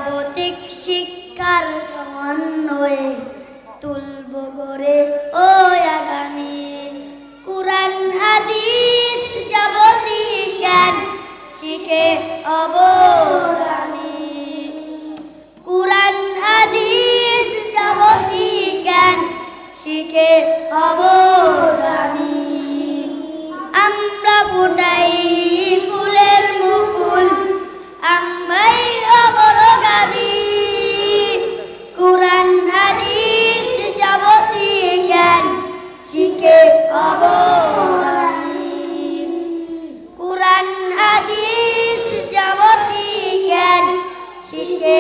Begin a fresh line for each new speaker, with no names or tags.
জাগতিক শিক্ষার সমন্বয়ে তুলব গড়ে ওই আগামী কুরআন হাদিস যাবতীয় জ্ঞান শিখে অবগামী কুরআন হাদিস যাবতীয় জ্ঞান শিখে অবগামী আমরা ফুটাই ফুলের মুকুল আমরাই অগ্রগামী কুরআন হাদিস যাবতীয় জ্ঞান শিখে অবগামী কুরআন হাদিস যাবতীয় জ্ঞান শিখে